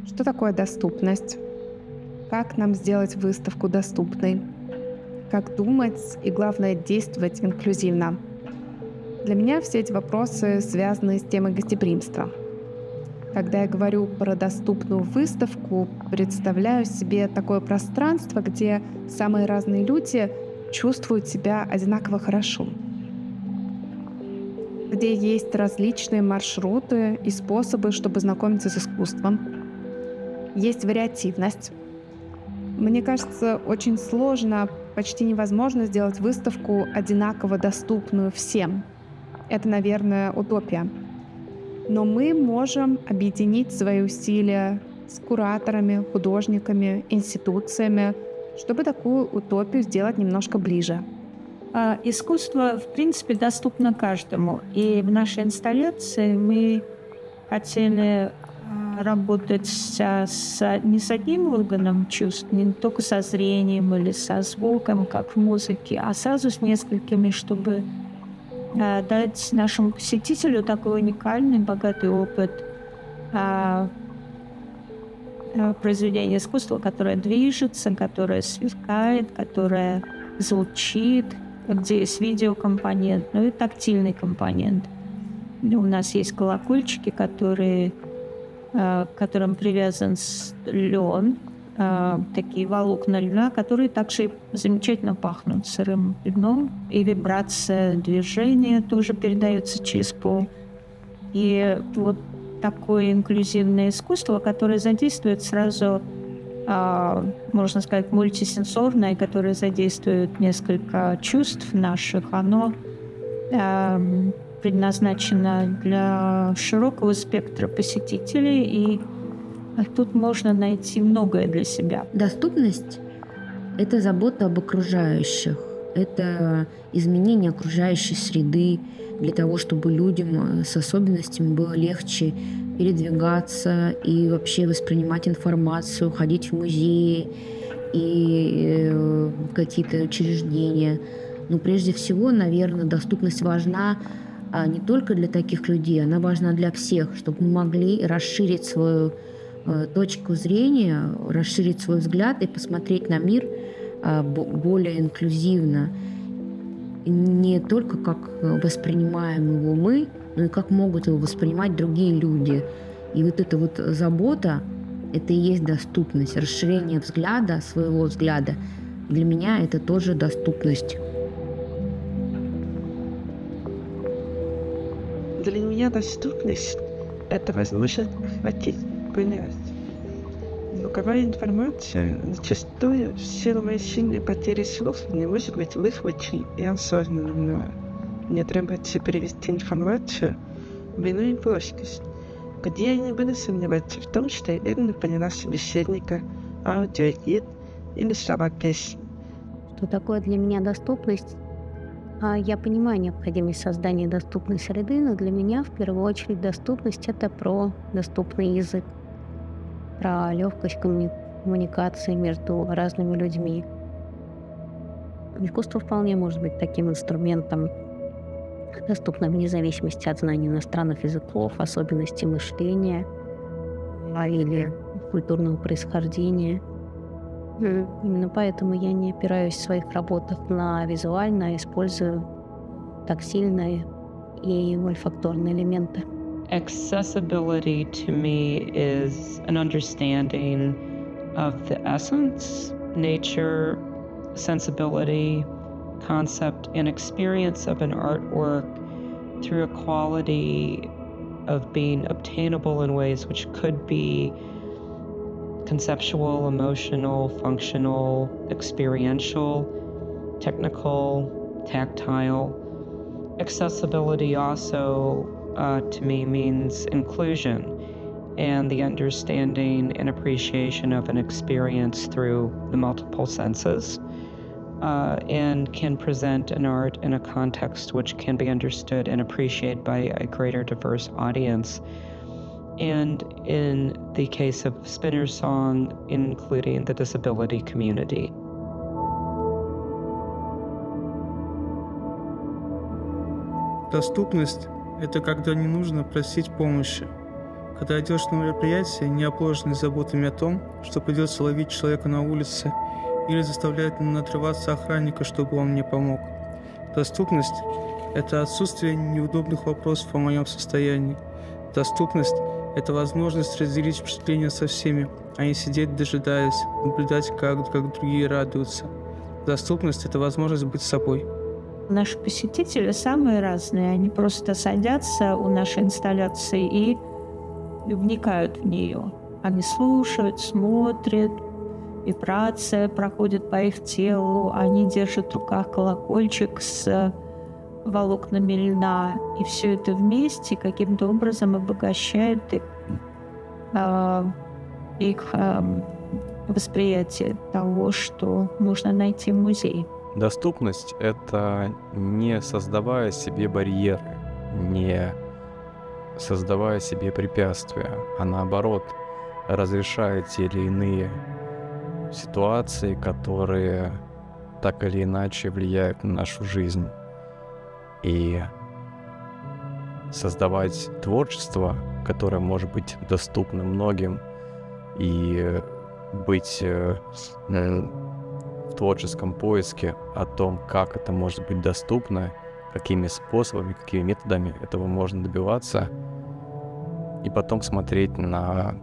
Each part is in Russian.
Что такое доступность? Как нам сделать выставку доступной? Как думать и, главное, действовать инклюзивно? Для меня все эти вопросы связаны с темой гостеприимства. Когда я говорю про доступную выставку, представляю себе такое пространство, где самые разные люди чувствуют себя одинаково хорошо, где есть различные маршруты и способы, чтобы знакомиться с искусством. Есть вариативность. Мне кажется, очень сложно, почти невозможно сделать выставку одинаково доступную всем. Это, наверное, утопия. Но мы можем объединить свои усилия с кураторами, художниками, институциями, чтобы такую утопию сделать немножко ближе. Искусство, в принципе, доступно каждому. И в нашей инсталляции мы хотели работать не с одним органом чувств, не только со зрением или со звуком, как в музыке, а сразу с несколькими, чтобы дать нашему посетителю такой уникальный, богатый опыт произведения искусства, которое движется, которое сверкает, которое звучит, где есть видеокомпонент, ну и тактильный компонент. У нас есть колокольчики, к которым привязан лен, такие волокна льна, которые также замечательно пахнут сырым льном. И вибрация движения тоже передается через пол. И вот такое инклюзивное искусство, которое задействует сразу, можно сказать, мультисенсорное, которое задействует несколько чувств наших, оно предназначено для широкого спектра посетителей, и тут можно найти многое для себя. Доступность – это забота об окружающих, это изменение окружающей среды для того, чтобы людям с особенностями было легче передвигаться и вообще воспринимать информацию, ходить в музеи и какие-то учреждения. Но прежде всего, наверное, доступность важна не только для таких людей, она важна для всех, чтобы мы могли расширить свою точку зрения, расширить свой взгляд и посмотреть на мир более инклюзивно. И не только как воспринимаем его мы, но и как могут его воспринимать другие люди. И вот эта вот забота, это и есть доступность, расширение взгляда, своего взгляда. Для меня это тоже доступность. Для меня доступность – это возможность охватить, понять. Звуковая информация зачастую в силу моей сильной потери слов не может быть выхвачена и осознанно. Мне требуется перевести информацию в иную плоскость, где я не буду сомневаться в том, что я верно поняла собеседника, аудиогид или слова песни. Что такое для меня доступность? Я понимаю необходимость создания доступной среды, но для меня в первую очередь доступность – это про доступный язык, про легкость коммуникации между разными людьми. Искусство вполне может быть таким инструментом, доступным вне зависимости от знания иностранных языков, особенностей мышления или культурного происхождения. Именно поэтому я не опираюсь в своих работах на визуально, а использую тактильные и ольфакторные элементы. Accessibility to me is an understanding of the essence, nature, sensibility, concept, and experience of an artwork through a quality of being obtainable in ways which could be conceptual, emotional, functional, experiential, technical, tactile. Accessibility also, to me, means inclusion and the understanding and appreciation of an experience through the multiple senses, and can present an art in a context which can be understood and appreciated by a greater diverse audience. And in the case of Spinner's Song, including the disability community. Доступность – это когда не нужно просить помощи, Когда идешь на мероприятие, не обложенный заботами о том, что придется ловить человека на улице или заставлять надрываться охранника, чтобы он мне помог. Доступность – это отсутствие неудобных вопросов о моем состоянии. Доступность – это возможность разделить впечатления со всеми, а не сидеть, дожидаясь, наблюдать, как другие радуются. Доступность – это возможность быть собой. Наши посетители самые разные. Они просто садятся у нашей инсталляции и вникают в нее. Они слушают, смотрят, вибрация проходит по их телу. Они держат в руках колокольчик с волокнами льна. И все это вместе каким-то образом обогащает их восприятие того, что можно найти в музее. Доступность — это не создавая себе барьеры, не создавая себе препятствия, а наоборот, разрешая те или иные ситуации, которые так или иначе влияют на нашу жизнь. И создавать творчество, которое может быть доступно многим, и быть в творческом поиске о том, как это может быть доступно, какими способами, какими методами этого можно добиваться, и потом смотреть на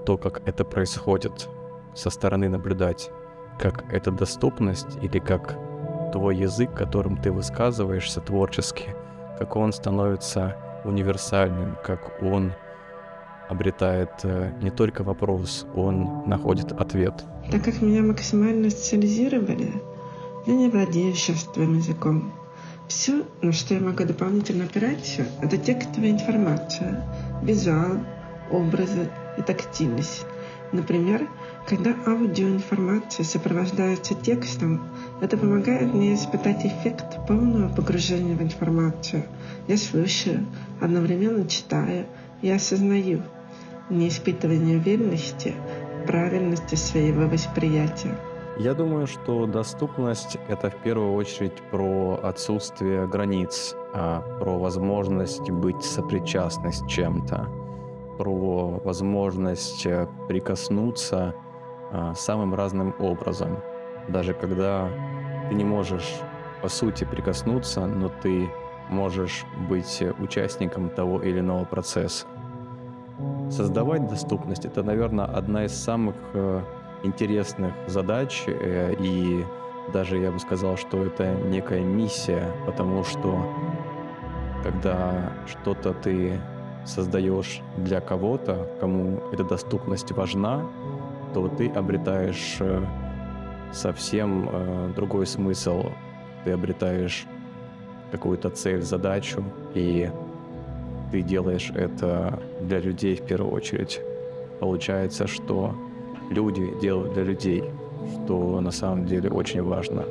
то, как это происходит, со стороны наблюдать, как эта доступность или как твой язык, которым ты высказываешься творчески, как он становится универсальным, как он обретает не только вопрос, он находит ответ. Так как меня максимально социализировали, я не владею шерстовым языком. Все, на что я могу дополнительно опираться, это текстовая информация, визуал, образы и тактильность. Например, когда аудиоинформация сопровождается текстом, это помогает мне испытать эффект полного погружения в информацию. Я слушаю, одновременно читаю и осознаю, не испытывая неуверенности в правильности своего восприятия. Я думаю, что доступность — это в первую очередь про отсутствие границ, про возможность быть сопричастной с чем-то, про возможность прикоснуться самым разным образом. Даже когда ты не можешь по сути прикоснуться, но ты можешь быть участником того или иного процесса. Создавать доступность — это, наверное, одна из самых интересных задач, и даже я бы сказал, что это некая миссия, потому что когда что-то ты создаешь для кого-то, кому эта доступность важна, то ты обретаешь совсем другой смысл, ты обретаешь какую-то цель, задачу, и ты делаешь это для людей в первую очередь. Получается, что люди делают для людей, что на самом деле очень важно.